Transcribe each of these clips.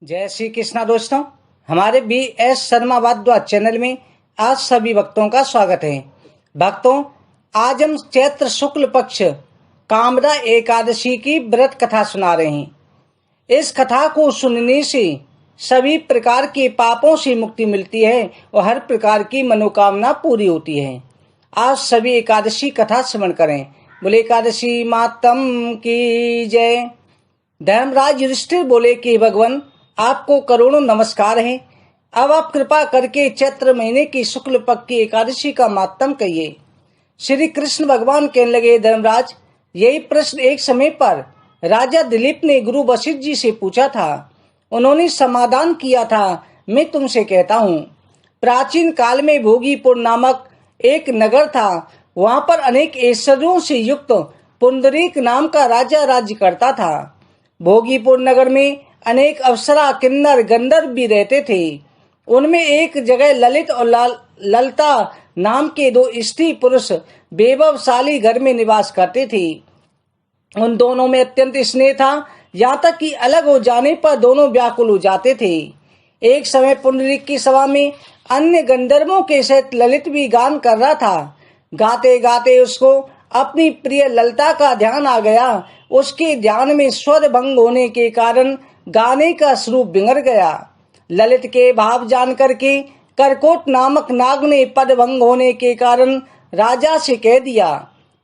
जय श्री कृष्णा दोस्तों, हमारे BS शर्मा भारद्वाज चैनल में आज सभी भक्तों का स्वागत है। भक्तों, आज हम चैत्र शुक्ल पक्ष कामदा एकादशी की व्रत कथा सुना रहे हैं। इस कथा को सुनने से सभी प्रकार के पापों से मुक्ति मिलती है और हर प्रकार की मनोकामना पूरी होती है। आज सभी एकादशी कथा श्रवण करें। बोले एकादशी मातम की जय। धर्मराज युधिष्ठिर बोले कि भगवान, आपको करोड़ों नमस्कार हैं। अब आप कृपा करके चैत्र महीने की शुक्ल पक्ष की एकादशी का मातम कहिए। श्री कृष्ण भगवान कहने लगे, धर्मराज, यही प्रश्न एक समय पर राजा दिलीप ने गुरु वशिष्ठ जी से पूछा था। उन्होंने समाधान किया था। मैं तुमसे कहता हूँ, प्राचीन काल में भोगीपुर नामक एक नगर था। वहां पर अनेक ऐश्वर्यों से युक्त पुंडरीक नाम का राजा राज्य करता था। भोगीपुर नगर में अनेक अप्सरा, किन्नर, गंधर्व भी रहते थे। उनमें एक जगह ललित और ललता नाम के दो स्त्री पुरुष वैभवशाली घर में निवास करते थे। उन दोनों में अत्यंत स्नेह था, यहाँ तक कि अलग हो जाने पर दोनों व्याकुल हो जाते थे। एक समय पुंडरीक की सभा में अन्य गंधर्वों के सहित ललित भी गान कर रहा था। गाते गाते उसको अपनी प्रिय ललता का ध्यान आ गया। उसके ध्यान में स्वर भंग होने के कारण गाने का स्वरूप बिगड़ गया। ललित के भाव जान करके करकोट नामक नाग ने पद भंग होने के कारण राजा से कह दिया।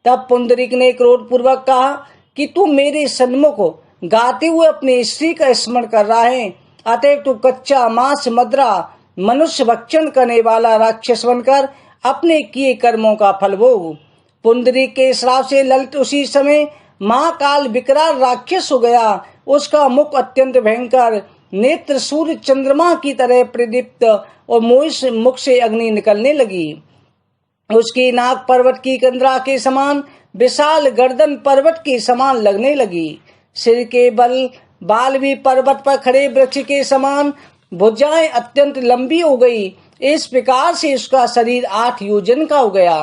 तब पुंडरीक ने क्रोध पूर्वक कहा कि तू मेरे सन्मुख गाते हुए अपनी स्त्री का स्मरण कर रहा है, अतएव तू कच्चा मांस मदरा मनुष्य भक्षण करने वाला राक्षस बनकर अपने किए कर्मों का फल भोग। पुंडरीक के श्राप से ललित उसी समय महाकाल विकराल राक्षस हो गया। उसका मुख अत्यंत भयंकर, नेत्र सूर्य चंद्रमा की तरह प्रदीप्त और मुख से अग्नि निकलने लगी। उसकी नाक पर्वत की कंदरा के समान, विशाल गर्दन पर्वत के समान लगने लगी। सिर के बाल भी पर्वत पर खड़े वृक्ष के समान, भुजाएं अत्यंत लंबी हो गई। इस प्रकार से उसका शरीर 8 योजन का हो गया।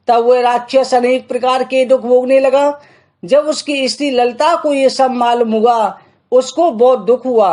तब वह राक्षस अनेक प्रकार के दुख भोगने लगा। जब उसकी स्त्री ललिता को ये सब मालूम हुआ, उसको बहुत दुख हुआ।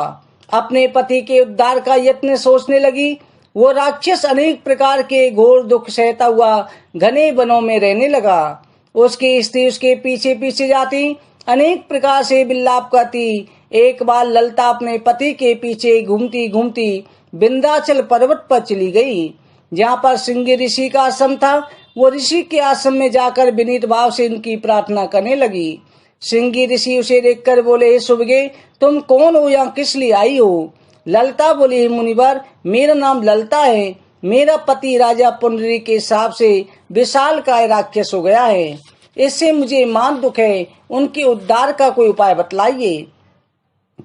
अपने पति के उद्धार का यत्न सोचने लगी। वो राक्षस अनेक प्रकार के घोर दुख सहता हुआ घने वनों में रहने लगा। उसकी स्त्री उसके पीछे पीछे जाती, अनेक प्रकार से विलाप करती। एक बार ललिता अपने पति के पीछे घूमती घूमती विंध्याचल पर्वत पर चली गई, जहाँ पर श्रृंगी ऋषि का आश्रम था। वो ऋषि के आश्रम में जाकर विनीत भाव से उनकी प्रार्थना करने लगी। श्रृंगी ऋषि उसे देखकर बोले, हे सुभगे, तुम कौन हो, यहाँ किस लिए आई हो? ललिता बोली, हे मुनिवर, मेरा नाम ललिता है। मेरा पति राजा पुंडरीक के हिसाब से विशालकाय राक्षस हो गया है। इससे मुझे मान दुख है। उनके उद्धार का कोई उपाय बतलाइए।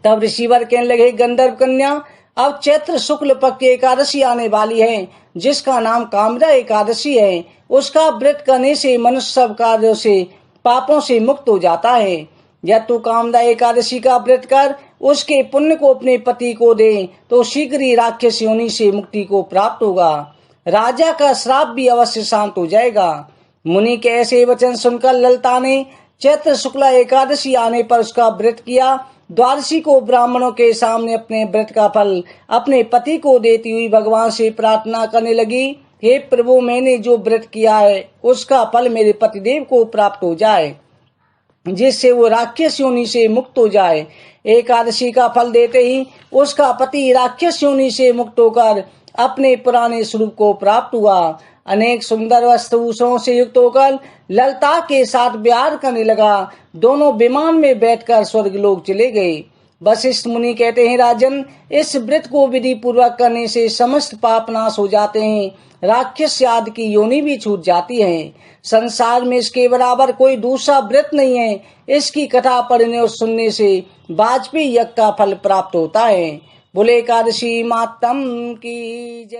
तब ऋषिवर कहने लगे, गंधर्व कन्या, अब चैत्र शुक्ल पक्ष की एकादशी आने वाली है, जिसका नाम कामदा एकादशी है। उसका व्रत करने से मनुष्य सब कार्यों से पापों से मुक्त हो जाता है। यदि तू कामदा एकादशी का व्रत कर उसके पुण्य को अपने पति को दे, तो शीघ्र ही राक्षस योनि से मुक्ति को प्राप्त होगा। राजा का श्राप भी अवश्य शांत हो जाएगा। मुनि के ऐसे वचन सुनकर ललिता ने चैत्र शुक्ला एकादशी आने पर उसका व्रत किया। द्वादशी को ब्राह्मणों के सामने अपने व्रत का फल अपने पति को देती हुई भगवान से प्रार्थना करने लगी, हे प्रभु, मैंने जो व्रत किया है उसका फल मेरे पतिदेव को प्राप्त हो जाए, जिससे वो राक्षस योनि से मुक्त हो जाए। एकादशी का फल देते ही उसका पति राक्षस योनि से मुक्त होकर अपने पुराने स्वरूप को प्राप्त हुआ। अनेक सुंदर वस्त्रभूषणों से युक्त होकर ललिता के साथ विहार करने लगा। दोनों विमान में बैठकर स्वर्गलोक चले गए। वशिष्ठ मुनि कहते हैं, राजन, इस व्रत को विधि पूर्वक करने से समस्त पाप नाश हो जाते हैं। राक्षस आदि की योनि भी छूट जाती है। संसार में इसके बराबर कोई दूसरा व्रत नहीं है। इसकी कथा पढ़ने और सुनने से वाजपेयी यज्ञ का फल प्राप्त होता है। बोले एकादशी मातम की जय।